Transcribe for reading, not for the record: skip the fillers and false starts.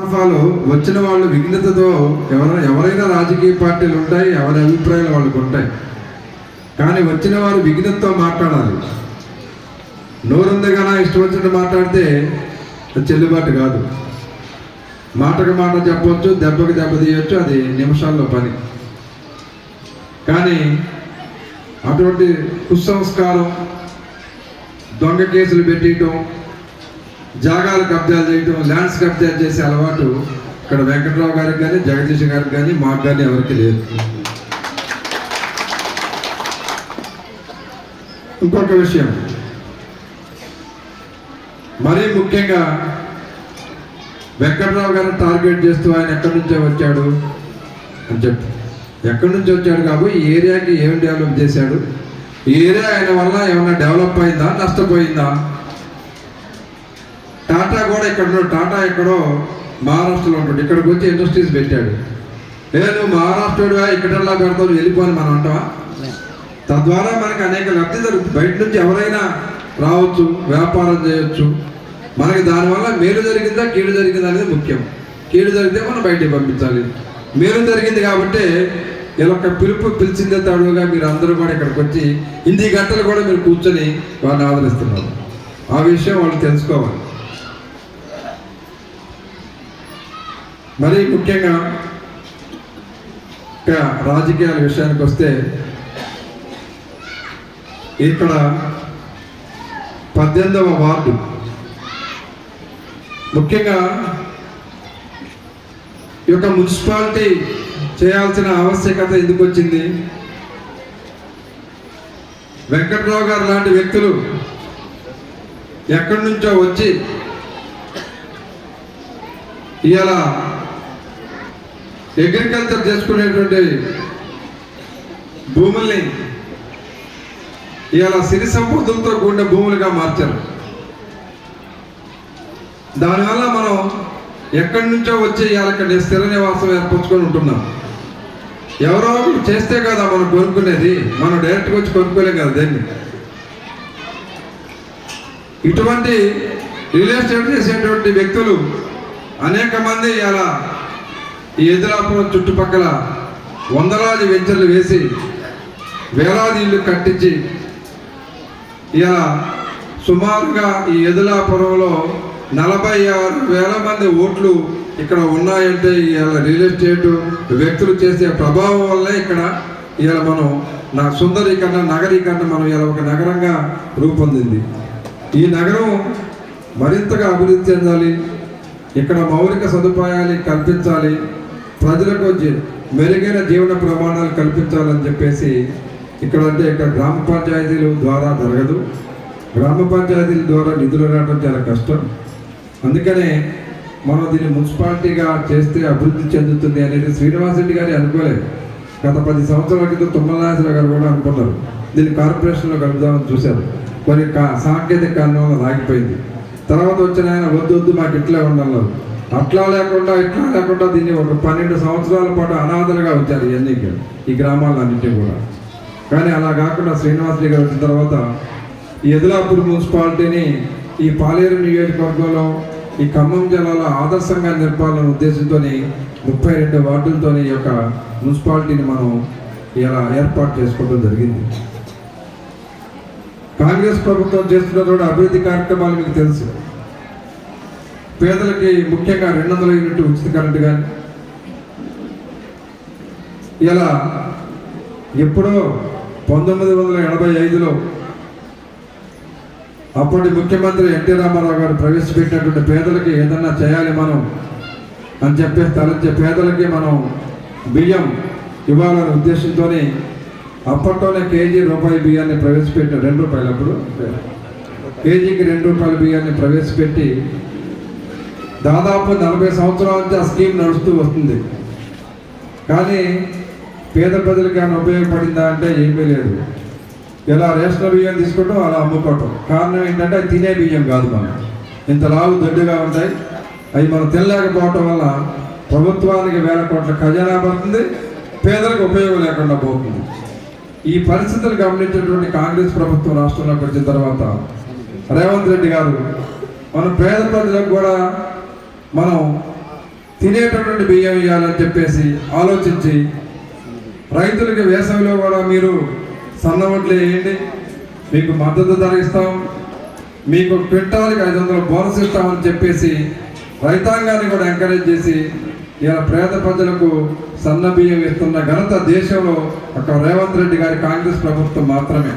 దఫాలు వచ్చిన వాళ్ళు విఘ్నతతో ఎవరైనా రాజకీయ పార్టీలు ఉంటాయి, ఎవరి అభిప్రాయాలు వాళ్ళకు ఉంటాయి. కానీ వచ్చిన వారు విఘ్నతతో మాట్లాడాలి. నోరుందగానే ఇష్టం వచ్చినట్టు మాట్లాడితే చెల్లుబాటు కాదు. మాటకు మాట చెప్పవచ్చు, దెబ్బకి దెబ్బ తీయవచ్చు, అది నిమిషాల్లో పని. కానీ అటువంటి కుసంస్కారం, దొంగ కేసులు పెట్టడం, జాగాలు కబ్జాలు చేయటం, ల్యాండ్స్ కబ్జాలు చేసే అలవాటు ఇక్కడ వెంకట్రావు గారికి కానీ, జగదీష్ గారికి కానీ, మాకు కానీ ఎవరికి లేదు. ఇంకొక విషయం, మరీ ముఖ్యంగా వెంకట్రావు గారిని టార్గెట్ చేస్తూ ఆయన ఎక్కడి నుంచో వచ్చాడు అని చెప్పి, ఎక్కడి నుంచి వచ్చాడు కాబట్టి ఈ ఏరియాకి ఏం డెవలప్ చేశాడు, ఈ ఏరియా ఆయన వల్ల ఏమైనా డెవలప్ అయిందా, నష్టపోయిందా? టాటా కూడా ఇక్కడ, టాటా ఎక్కడో మహారాష్ట్రలో ఉంటాడు, ఇక్కడికి వచ్చి ఇండస్ట్రీస్ పెట్టాడు. నువ్వు మహారాష్ట్రుడివా, ఇక్కడలా పెడతావు, వెళ్ళిపోని మనం అంటావా? తద్వారా మనకి అనేక లబ్ధి జరుగుతుంది. బయట నుంచి ఎవరైనా రావచ్చు, వ్యాపారం చేయొచ్చు. మనకి దానివల్ల మేలు జరిగిందా, కీడు జరిగిందా అనేది ముఖ్యం. కీడు జరిగితే మనం బయటికి పంపించాలి. మేలు జరిగింది కాబట్టి ఇలా పిలిచిందే తడుగా మీరు అందరూ కూడా ఇక్కడికి వచ్చి ఇన్ని గంటలు కూడా మీరు కూర్చొని వారిని ఆదరిస్తున్నారు. ఆ విషయం వాళ్ళు తెలుసుకోవాలి. మరి ముఖ్యంగా రాజకీయాల విషయానికి వస్తే, ఇక్కడ 18వ వార్డు ముఖ్యంగా ఈ యొక్క మున్సిపాలిటీ చేయాల్సిన ఆవశ్యకత ఎందుకు వచ్చింది? వెంకట్రావు గారు లాంటి వ్యక్తులు ఎక్కడి నుంచో వచ్చి ఇవాళ అగ్రికల్చర్ చేసుకునేటువంటి భూముల్ని ఇవాళ సిరి సంపదలతో కూడిన భూములుగా మార్చారు. దానివల్ల మనం ఎక్కడి నుంచో వచ్చి ఇవాళ ఇక్కడ స్థిర నివాసం ఏర్పరచుకొని ఉంటున్నాం. ఎవరో చేస్తే కదా మనం కొనుక్కునేది, మనం డైరెక్ట్గా వచ్చి కొనుక్కోలేం కదా దాన్ని. ఇటువంటి రియల్ ఎస్టేట్ చేసేటువంటి వ్యక్తులు అనేక మంది ఇలా ఈ ఎదురాపురం చుట్టుపక్కల వందలాది వెంచర్లు వేసి వేలాది ఇళ్ళు కట్టించి ఇలా సుమారుగా ఈ ఎదులాపురంలో 46,000 మంది ఓట్లు ఇక్కడ ఉన్నాయంటే ఇలా రియల్ ఎస్టేట్ వ్యక్తులు చేసే ప్రభావం వల్లే ఇక్కడ ఇలా మనం సుందరీకరణ, నగరీకరణ మనం ఇలా ఒక నగరంగా రూపొందింది. ఈ నగరం మరింతగా అభివృద్ధి చెందాలి, ఇక్కడ మౌలిక సదుపాయాలు కల్పించాలి, ప్రజలకు మెరుగైన జీవన ప్రమాణాలు కల్పించాలని చెప్పేసి ఇక్కడ గ్రామ పంచాయతీల ద్వారా జరగదు. గ్రామ పంచాయతీల ద్వారా నిధులు రావడం చాలా కష్టం. అందుకనే మనం దీన్ని మున్సిపాలిటీగా చేస్తే అభివృద్ధి చెందుతుంది అనేది శ్రీనివాస్ రెడ్డి గారి అనుకోలేదు. గత 10 సంవత్సరాల క్రితం తుమ్మలనాథరావు గారు కూడా అనుకున్నారు, దీన్ని కార్పొరేషన్లో కలుపుదామని చూశారు. కొన్ని సాంకేతిక కారణం వల్ల ఆగిపోయింది. తర్వాత వచ్చిన ఆయన వద్దు మాకు ఇట్లా ఉండాలి, అట్లా లేకుండా దీన్ని ఒక 12 సంవత్సరాల పాటు అనాథలుగా వచ్చారు ఈ గ్రామాలన్నింటినీ కూడా. కానీ అలా కాకుండా శ్రీనివాస్ రెడ్డి గారు వచ్చిన తర్వాత ఈ ఎదులాపూర్ మున్సిపాలిటీని ఈ పాలేరు నియోజకవర్గంలో ఈ ఖమ్మం జిల్లాలో ఆదర్శంగా నిలపాలనే ఉద్దేశంతో 32 వార్డులతో ఈ యొక్క మున్సిపాలిటీని మనం ఇలా ఏర్పాటు చేసుకోవడం జరిగింది. కాంగ్రెస్ ప్రభుత్వం చేస్తున్నటువంటి అభివృద్ధి కార్యక్రమాలు మీకు తెలుసు. పేదలకి ముఖ్యంగా 200 యూనిట్లు ఉచిత కరెంటు కానీ, ఇలా ఎప్పుడో 1985లో అప్పటి ముఖ్యమంత్రి ఎన్టీ రామారావు గారు ప్రవేశపెట్టినటువంటి పేదలకి ఏదన్నా చేయాలి మనం అని చెప్పేసి తలంచే పేదలకి మనం బియ్యం ఇవ్వాలనే ఉద్దేశంతో అప్పట్లోనే కేజీ రూపాయి బియ్యాన్ని ప్రవేశపెట్టి ₹2 అప్పుడు కేజీకి ₹2 బియ్యాన్ని ప్రవేశపెట్టి దాదాపు 40 సంవత్సరాల నుంచి ఆ స్కీమ్ నడుస్తూ వస్తుంది. కానీ పేద ప్రజలకి ఏమైనా ఉపయోగపడిందా అంటే ఏమీ లేదు. ఇలా రేషన్ బియ్యం తీసుకోవటం, అలా అమ్ముకోవటం. కారణం ఏంటంటే అది తినే బియ్యం కాదు, మనం ఇంత లావు దొడ్డుగా ఉంటాయి. అవి మనం తినలేకపోవటం వల్ల ప్రభుత్వానికి వేల కోట్ల ఖజానా పడుతుంది, పేదలకు ఉపయోగం లేకుండా పోతుంది. ఈ పరిస్థితులు గమనించినటువంటి కాంగ్రెస్ ప్రభుత్వం రాష్ట్రంలోకి వచ్చిన తర్వాత రేవంత్ రెడ్డి గారు మన పేద ప్రజలకు కూడా మనం తినేటటువంటి బియ్యం ఇవ్వాలని చెప్పేసి ఆలోచించి రైతులకి వేసవిలో కూడా మీరు సన్న వడ్లు వేయండి, మీకు మద్దతు ధర ఇస్తాం, మీకు క్వింటాల్కి 500 బోనస్ ఇస్తామని చెప్పేసి రైతాంగాన్ని కూడా ఎంకరేజ్ చేసి ఇలా పేద ప్రజలకు సన్న బియ్యం ఇస్తున్న ఘనత దేశంలో ఒక రేవంత్ రెడ్డి గారి కాంగ్రెస్ ప్రభుత్వం మాత్రమే.